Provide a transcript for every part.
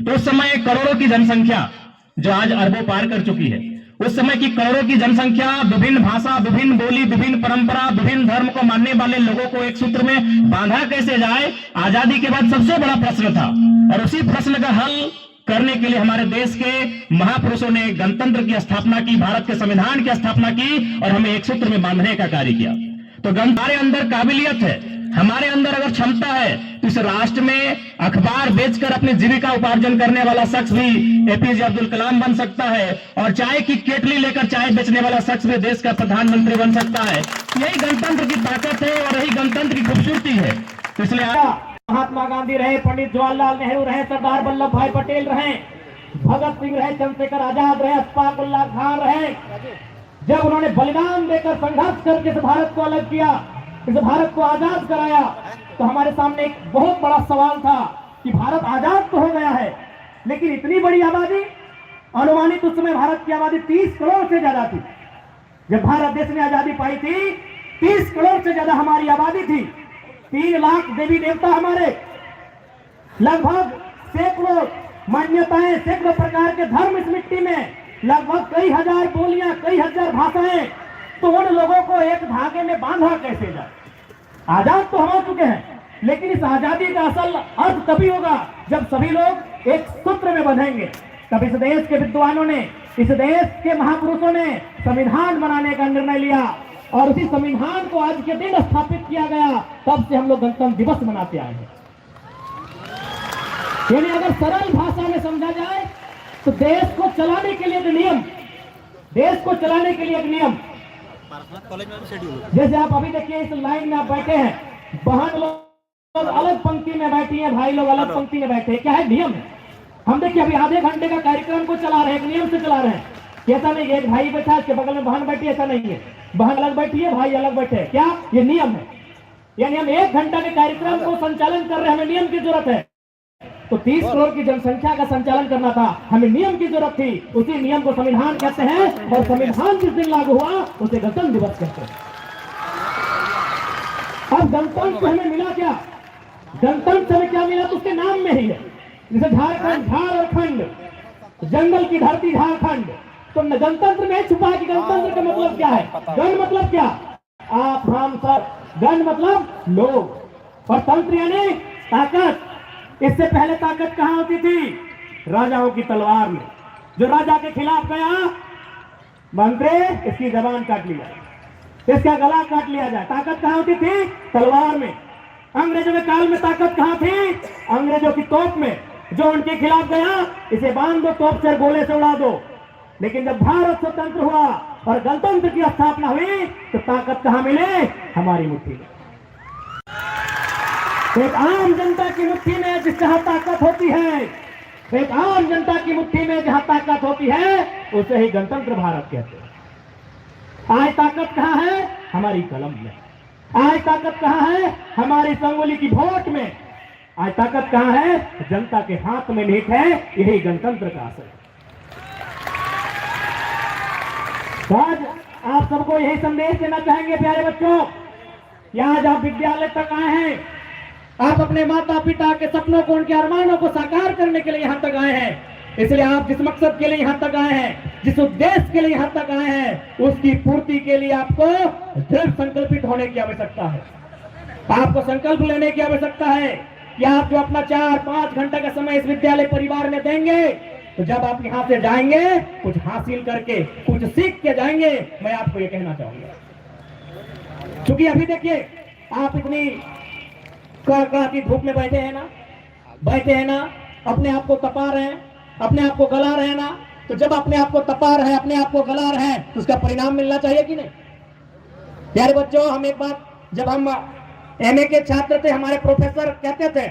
तो उस समय करोड़ों की जनसंख्या जो आज अरबों पार कर चुकी है, उस समय की करोड़ों की जनसंख्या, विभिन्न भाषा, विभिन्न बोली, विभिन्न परंपरा, विभिन्न धर्म को मानने वाले लोगों को एक सूत्र में बांधा कैसे जाए, आजादी के बाद सबसे बड़ा प्रश्न था। और उसी प्रश्न का हल करने के लिए हमारे देश के महापुरुषों ने गणतंत्र की स्थापना की, भारत के संविधान की स्थापना की और हमें एक सूत्र में बांधने का कार्य किया। तो हमारे अंदर काबिलियत है, हमारे अंदर अगर क्षमता है, तो इस राष्ट्र में अखबार बेचकर अपनी जीविका उपार्जन करने वाला शख्स भी एपीजे अब्दुल कलाम बन सकता है, और चाय की केटली लेकर चाय बेचने वाला शख्स भी देश का प्रधानमंत्री बन सकता है। यही गणतंत्र की ताकत है और यही गणतंत्र की खूबसूरती है। तो इसलिए महात्मा गांधी रहे, पंडित जवाहरलाल नेहरू रहे, सरदार वल्लभ भाई पटेल रहे, भगत सिंह रहे, चंद्रशेखर आजाद रहे, अशफाक उल्लाह खान रहे, जब उन्होंने बलिदान देकर संघर्ष करके इस भारत को अलग किया, इस भारत को आजाद कराया, तो हमारे सामने एक बहुत बड़ा सवाल था कि भारत आजाद तो हो गया है, लेकिन इतनी बड़ी आबादी, अनुमानित उस समय भारत की आबादी 30 करोड़ से ज्यादा थी। जब भारत देश ने आजादी पाई थी, 30 करोड़ से ज्यादा हमारी आबादी थी। 3 लाख देवी देवता हमारे, लगभग सैकड़ों मान्यताएं, सैकड़ों प्रकार के धर्म इस मिट्टी में, लगभग कई हजार बोलियां, कई हजार भाषाएं, तो उन लोगों को एक धागे में बांधा कैसे जाए? आजाद तो हो चुके हैं, लेकिन इस आजादी का असल अर्थ तभी होगा जब सभी लोग एक सूत्र में बंधेंगे। तब इस देश के विद्वानों ने, इस देश के महापुरुषों ने संविधान बनाने का निर्णय लिया और उसी संविधान को आज के दिन स्थापित किया गया। तब से हम लोग गणतंत्र दिवस मनाते आए हैं। यानी अगर सरल भाषा में समझा जाए तो देश को चलाने के लिए एक नियम, देश को चलाने के लिए एक नियम, जैसे आप अभी देखिए इस लाइन में आप बैठे हैं, बहन लोग अलग पंक्ति में बैठी हैं, भाई लोग अलग पंक्ति में बैठे हैं, क्या है? नियम है। हम देखिए अभी आधे घंटे का कार्यक्रम को चला रहे हैं, एक नियम से चला रहे हैं। ऐसा नहीं है एक भाई बैठा इसके बगल में बहन बैठी, ऐसा नहीं है। बहन अलग बैठी है, भाई अलग बैठे हैं, क्या? ये नियम है। यानी हम 1 घंटा के कार्यक्रम को संचालन कर रहे हैं, हमें नियम की जरूरत है। तो 30 करोड़ की जनसंख्या का संचालन करना था, हमें नियम की जरूरत थी। उसी नियम को संविधान कहते हैं और संविधान जिस दिन लागू हुआ उसे गणतंत्र दिवस कहते हैं। अब गणतंत्र हमें मिला क्या? गणतंत्र हमें क्या मिला? तो उसके नाम में ही है। जैसे झारखंड, झार और खंड, जंगल की धरती झारखंड, तो गणतंत्र में छुपा है कि गणतंत्र का मतलब क्या है? गण मतलब क्या? आप, हम, सब। गण मतलब लोग और तंत्र यानी ताकत। इससे पहले ताकत कहां होती थी? राजाओं की तलवार में। जो राजा के खिलाफ गया, मंत्री इसकी जबान काट लिया, इसका गला काट लिया जाए। ताकत कहां होती थी? तलवार में। अंग्रेजों के काल में ताकत कहां थी? अंग्रेजों की तोप में। जो उनके खिलाफ गया, इसे बांध दो, तोप से गोले से उड़ा दो। लेकिन जब भारत स्वतंत्र हुआ और गणतंत्र की स्थापना हुई, तो ताकत कहां मिले? हमारी मुट्ठी में। एक आम जनता की मुट्ठी में जहां ताकत होती है, एक आम जनता की मुट्ठी में जहां ताकत होती है, उसे ही गणतंत्र भारत कहते हैं। आज ताकत कहां है? हमारी कलम में। आज ताकत कहां है? हमारी संगोली की वोट में। आज ताकत कहां है? जनता के हाथ में निहित है। यही गणतंत्र का असर है। आज आप सबको यही संदेश देना चाहेंगे प्यारे बच्चों, आज आप विद्यालय तक आए हैं, आप अपने माता पिता के सपनों को, उनके अरमानों को साकार करने के लिए यहां तक आए हैं। इसलिए आप जिस मकसद के लिए यहां तक आए हैं, जिस उद्देश्य के लिए यहां तक आए हैं, उसकी पूर्ति के लिए आपको दृढ़ संकल्पित होने की आवश्यकता है। आपको संकल्प लेने की आवश्यकता है कि आप जो अपना 4-5 घंटे का समय इस विद्यालय परिवार में देंगे, तो जब आप यहाँ से जाएंगे कुछ हासिल करके, कुछ सीख के जाएंगे। मैं आपको ये कहना चाहूंगा, क्योंकि अभी देखिए आप इतनी कड़कड़ाती धूप में बैठे हैं ना, अपने आप को तपा रहे हैं, अपने आप को गला रहे हैं ना। तो जब अपने आप को तपा रहे हैं, अपने आप को गला रहे हैं, तो उसका परिणाम मिलना चाहिए कि नहीं? प्यारे बच्चों, हम एक बात, जब हम एमए के छात्र थे, हमारे प्रोफेसर कहते थे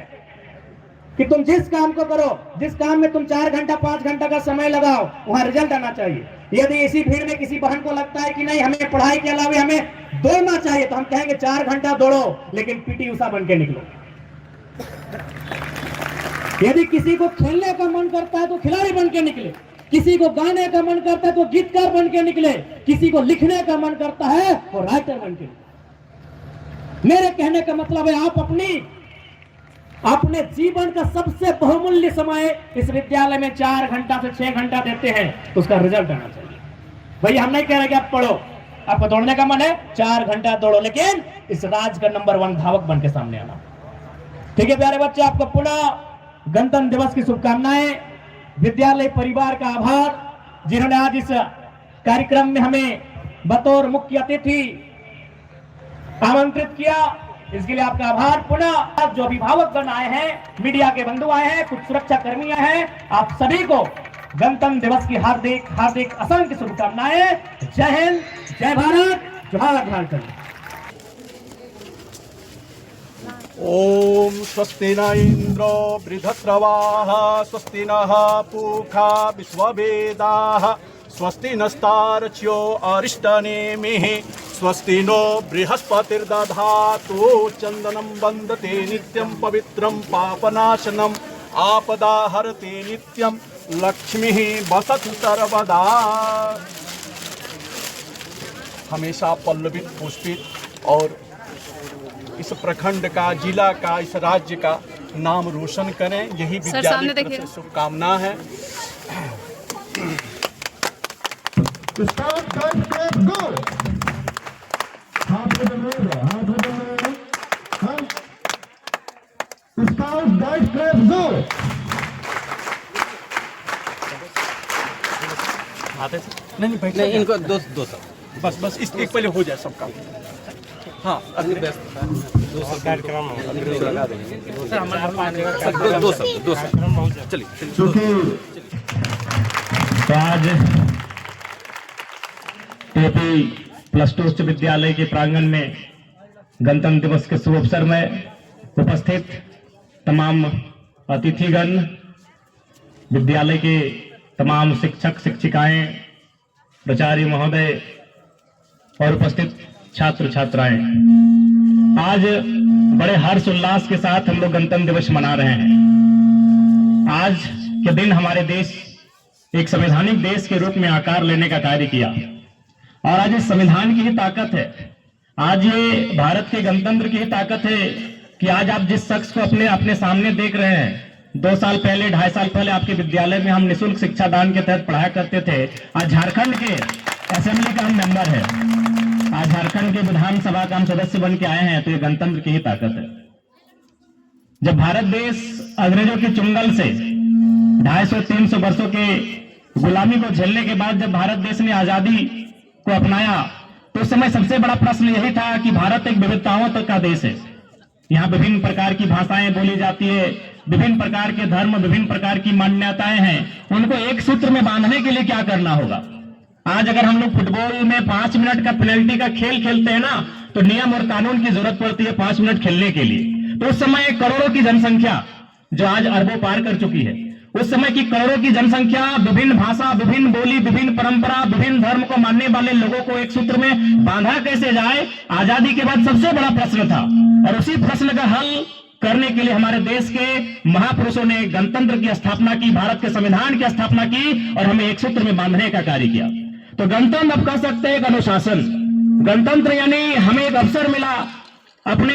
कि तुम जिस काम को करो, जिस काम में तुम 4 घंटा 5 घंटा का समय लगाओ, वहां रिजल्ट आना चाहिए। यदि इसी भीड़ में किसी बहन को लगता है कि नहीं हमें पढ़ाई के अलावा हमें दौड़ना चाहिए, तो हम कहेंगे 4 घंटा दौड़ो, लेकिन पीटी उषा बन के निकलो। यदि किसी को खेलने का मन करता है तो खिलाड़ी बन के निकले, किसी को गाने का मन करता है तो गीतकार बन के निकले, किसी को लिखने का मन करता है तो राइटर बन के निकले। मेरे कहने का मतलब है आप अपनी अपने जीवन का सबसे बहुमूल्य समय इस विद्यालय में 4 घंटा से 6 घंटा देते हैं, तो उसका रिजल्ट आना चाहिए। भाई हम नहीं कह रहे कि आप पढ़ो, आपको दौड़ने का मन है 4 घंटा दौड़ो, लेकिन इस राज्य का नंबर 1 धावक बन के सामने आना। ठीक है प्यारे बच्चे, आपको पुनः गणतंत्र दिवस की शुभकामनाएं। विद्यालय परिवार का आभार जिन्होंने आज इस कार्यक्रम में हमें बतौर मुख्य अतिथि आमंत्रित किया, इसके लिए आपका आभार। पुनः जो अभिभावक गण आए हैं, मीडिया के बंधु आए हैं, कुछ सुरक्षा कर्मी आए हैं, आप सभी को गणतंत्र दिवस की हार्दिक हार्दिक असंख्य शुभकामनाएं। जय हिंद, जय भारत, जोहार झारखंड। ओम स्वस्ति न इंद्रो बृहस्रवाः स्वस्ति नः पूषा विश्ववेदाः स्वस्ति नस्तार्क्ष्यो अरिष्टनेमिः स्वस्ति नो बृहस्पतिर्दधातु चंदनं वन्दते नित्यं पवित्रं पापनाशनम् आपदाहरते नित्यं लक्ष्मीः वसतु सर्वदा। हमेशा पल्लवित पुष्पित और इस प्रखंड का, जिला का, इस राज्य का नाम रोशन करें, यही विद्यालय की तरफ से शुभकामना है। नहीं बैठे इनको दो सब बस इसके पहले हो जाए सबका। हाँ अगली कार्यक्रम लगा देंगे दो सब चलिए। तो आज टीपी प्लस 2 उच्च विद्यालय के प्रांगण में गणतंत्र दिवस के शुभ अवसर में उपस्थित तमाम अतिथिगण, विद्यालय के तमाम शिक्षक शिक्षिकाएं, प्राचार्य महोदय और उपस्थित छात्र छात्राएं, आज बड़े हर्ष उल्लास के साथ हम लोग गणतंत्र दिवस मना रहे हैं। आज के दिन हमारे देश एक संवैधानिक देश के रूप में आकार लेने का कार्य किया, और आज इस संविधान की ही ताकत है, आज ये भारत के गणतंत्र की ही ताकत है कि आज आप जिस शख्स को अपने सामने देख रहे हैं, 2 साल पहले 2.5 साल पहले आपके विद्यालय में हम निःशुल्क शिक्षा दान के तहत पढ़ाया करते थे, आज झारखंड के असेंबली का हम मेंबर है, आज झारखंड के विधानसभा का हम सदस्य बन के आए हैं, तो ये गणतंत्र की ही ताकत है। जब भारत देश अंग्रेजों के चुंगल से 250-300 वर्षों के गुलामी को झेलने के बाद जब भारत देश ने आजादी को अपनाया, तो उस समय सबसे बड़ा प्रश्न यही था कि भारत एक विविधताओं का देश है, यहाँ विभिन्न प्रकार की भाषाएं बोली जाती है, विभिन्न प्रकार के धर्म, विभिन्न प्रकार की मान्यताएं हैं, उनको एक सूत्र में बांधने के लिए क्या करना होगा। आज अगर हम लोग फुटबॉल में 5 मिनट का पेनल्टी का खेल खेलते हैं ना, तो नियम और कानून की जरूरत पड़ती है 5 मिनट खेलने के लिए। तो उस समय करोड़ों की जनसंख्या जो आज अरबों पार कर चुकी है, उस समय की करोड़ों की जनसंख्या विभिन्न भाषा, विभिन्न बोली, विभिन्न परंपरा, विभिन्न धर्म को मानने वाले लोगों को एक सूत्र में बांधा कैसे जाए, आजादी के बाद सबसे बड़ा प्रश्न था। और उसी प्रश्न का हल करने के लिए हमारे देश के महापुरुषों ने गणतंत्र की स्थापना की, भारत के संविधान की स्थापना की और हमें एक सूत्र में बांधने का कार्य किया। तो गणतंत्र अब कह सकते हैं एक अनुशासन। गणतंत्र यानी हमें एक अवसर मिला अपने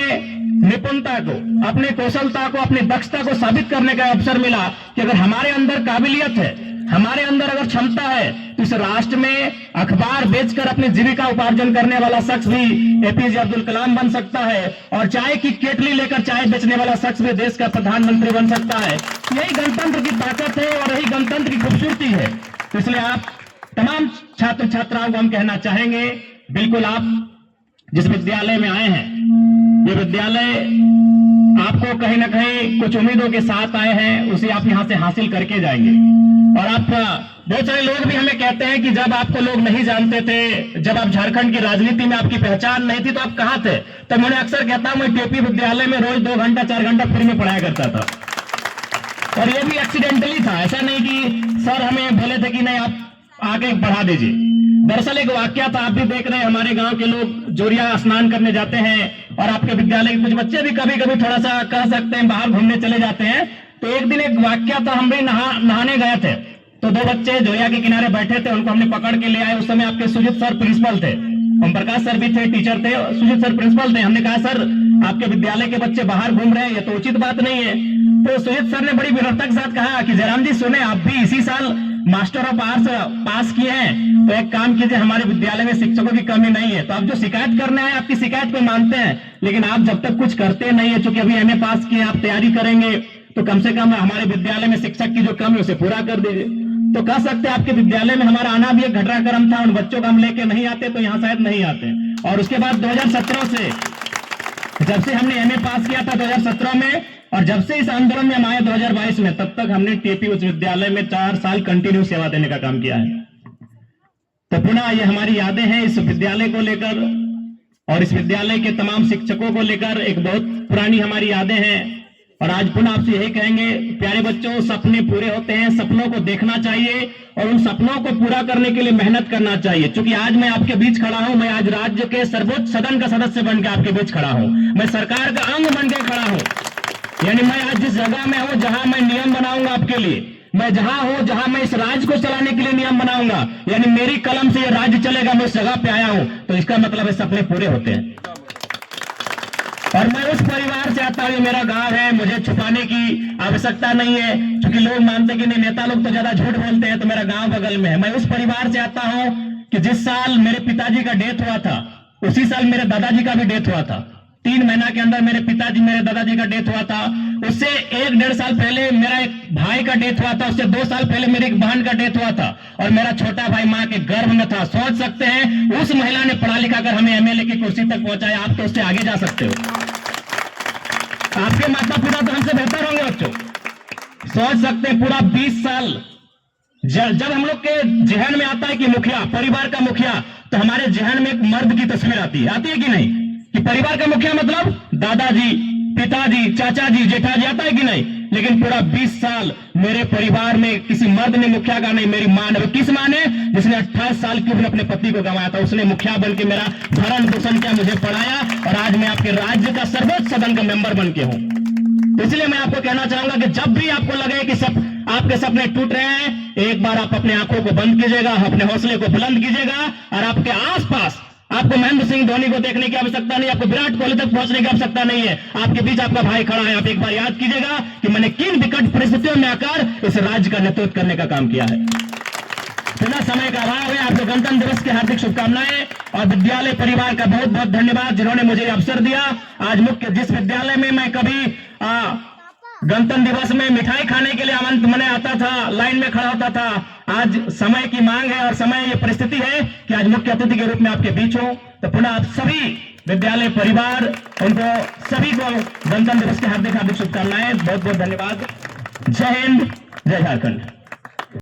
निपुणता को, अपने कौशलता को, अपनी दक्षता को साबित करने का अवसर मिला कि अगर हमारे अंदर काबिलियत है, हमारे अंदर अगर क्षमता है, तो इस राष्ट्र में अखबार बेचकर अपनी जीविका उपार्जन करने वाला शख्स भी एपीजे अब्दुल कलाम बन सकता है, और चाय की केटली लेकर चाय बेचने वाला शख्स भी देश का प्रधानमंत्री बन सकता है। यही गणतंत्र की ताकत है और यही गणतंत्र की खूबसूरती है। तो इसलिए आप तमाम छात्र छात्राओं को हम कहना चाहेंगे, बिल्कुल आप जिस विद्यालय में आए हैं, ये विद्यालय आपको कहीं ना कहीं कुछ उम्मीदों के साथ आए हैं, उसे आप यहां से हासिल करके जाएंगे। और आप बहुत सारे लोग भी हमें कहते हैं कि जब आपको लोग नहीं जानते थे, जब आप झारखंड की राजनीति में आपकी पहचान नहीं थी, तो आप कहां थे। तो मैं अक्सर कहता हूं, मैं टीपी विद्यालय में रोज 2 घंटा 4 घंटा फ्री में पढ़ाया करता था, और ये भी एक्सीडेंटली था। ऐसा नहीं कि सर हमें बोले थे कि नहीं आप आके पढ़ा दीजिए। दरअसल एक वाक्य था, आप भी देख रहे हैं, हमारे गांव के लोग जोरिया स्नान करने जाते हैं, और आपके विद्यालय के कुछ बच्चे भी कभी कभी थोड़ा सा कह सकते हैं बाहर घूमने चले जाते हैं। तो एक दिन एक वाक्य था, हम भी नहाने गए थे, तो 2 बच्चे जोरिया के किनारे बैठे थे, उनको हमने पकड़ के ले आए। उस समय आपके सुजीत सर प्रिंसिपल थे, ओम प्रकाश सर भी थे, टीचर थे, सुजीत सर प्रिंसिपल थे। हमने कहा सर आपके विद्यालय के बच्चे बाहर घूम रहे हैं, ये तो उचित बात नहीं है। तो सुजीत सर ने बड़ी विनम्रता के साथ कहा कि जयराम जी सुने, आप भी इसी साल मास्टर ऑफ आर्ट्स पास किए हैं, तो एक काम कीजिए, हमारे विद्यालय में शिक्षकों की कमी नहीं है, तो आप जो शिकायत करने आए आपकी शिकायत को मानते हैं, लेकिन आप जब तक कुछ करते नहीं है, चूंकि अभी एमए पास किए, आप तैयारी करेंगे, तो कम से कम हमारे विद्यालय में शिक्षक की जो कमी है उसे पूरा कर दीजिए। तो कह सकते हैं आपके विद्यालय में हमारा आना भी एक घटनाक्रम था, उन बच्चों को हम लेके नहीं आते तो यहाँ शायद नहीं आते। और उसके बाद 2017 से, जब से हमने एमए पास किया था 2017 में, और जब से इस आंदोलन में हम आए 2022 में, तब तक हमने टीपी उच्च विद्यालय में 4 साल कंटिन्यू सेवा देने का काम किया है। तो पुनः ये हमारी यादें हैं इस विद्यालय को लेकर और इस विद्यालय के तमाम शिक्षकों को लेकर, एक बहुत पुरानी हमारी यादें हैं। और आज पुनः आपसे यही कहेंगे, प्यारे बच्चों, सपने पूरे होते हैं, सपनों को देखना चाहिए और उन सपनों को पूरा करने के लिए मेहनत करना चाहिए। क्योंकि आज मैं आपके बीच खड़ा हूं, मैं आज राज्य के सर्वोच्च सदन का सदस्य बनकर आपके बीच खड़ा हूं, मैं सरकार का अंग बनकर खड़ा हूं। यानी मैं आज जिस जगह में हूं, जहां मैं नियम बनाऊंगा आपके लिए, मैं जहां हूं, जहां मैं इस राज्य को चलाने के लिए नियम बनाऊंगा, यानी मेरी कलम से ये राज्य चलेगा, मैं इस जगह पे आया हूं, तो इसका मतलब है सपने पूरे होते हैं। और मैं उस परिवार से आता हूं, मेरा गांव है, मुझे छुपाने की आवश्यकता नहीं है, क्योंकि लोग मानते हैं कि नहीं, नेता लोग तो ज्यादा झूठ बोलते हैं, तो मेरा गांव बगल में है। मैं उस परिवार से आता हूं कि जिस साल मेरे पिताजी का डेथ हुआ था, उसी साल मेरे दादाजी का भी डेथ हुआ था। 3 महीना के अंदर मेरे दादाजी का डेथ हुआ था। उससे 1-1.5 साल पहले मेरा एक भाई का डेथ हुआ था, उससे 2 साल पहले मेरी एक बहन का डेथ हुआ था, और मेरा छोटा भाई मां के गर्भ में था। सोच सकते हैं, उस महिला ने पढ़ा लिखा कर हमें एमएलए की कुर्सी तक पहुंचाया, आप तो उससे आगे जा सकते हो। आपके माता पिता तो हमसे बेहतर होंगे बच्चों। सोच सकते हैं, पूरा 20 साल जब हम लोग के जहन में आता है कि मुखिया, परिवार का मुखिया, तो हमारे जहन में एक मर्द की तस्वीर आती है कि नहीं, कि परिवार का मुखिया मतलब दादाजी, पिताजी, चाचाजी, जेठाजी, आता है कि नहीं। लेकिन पूरा 20 साल मेरे परिवार में किसी मर्द ने मुखिया का नहीं, मेरी मां ने। किस मां ने? जिसने 28 साल की उम्र अपने पति को गंवाया था, उसने मुखिया बन के मेरा भरण पोषण किया, मुझे पढ़ाया, और आज मैं आपके राज्य का सर्वोच्च सदन का मेंबर बन के हूं। इसलिए मैं आपको कहना चाहूंगा कि जब भी आपको लगे कि आपके सपने टूट रहे हैं, एक बार आप अपने आंखों को बंद कीजिएगा, अपने हौसले को बुलंद कीजिएगा, और आपके आसपास आपको महेंद्र सिंह धोनी को देखने की आवश्यकता नहीं, आपको विराट कोहली तक पहुंचने की आवश्यकता नहीं है। आपके बीच आपका भाई खड़ा है। आप एक बार याद कीजिएगा कि मैंने किन विकट परिस्थितियों में आकर इस राज्य का नेतृत्व करने का काम किया है। बिना समय का अभाव है, आपको गणतंत्र दिवस की हार्दिक शुभकामनाएं, और विद्यालय परिवार का बहुत बहुत धन्यवाद जिन्होंने मुझे अवसर दिया। आज मुख्य जिस विद्यालय में मैं कभी गणतंत्र दिवस में मिठाई खाने के लिए मैंने आता था, लाइन में खड़ा होता था, आज समय की मांग है और समय ये परिस्थिति है कि आज मुख्य अतिथि के रूप में आपके बीच हो। तो पुनः आप सभी विद्यालय परिवार, उनको सभी को गणतंत्र दिवस की हार्दिक शुभकामनाएं, बहुत बहुत धन्यवाद। जय हिंद, जय झारखंड।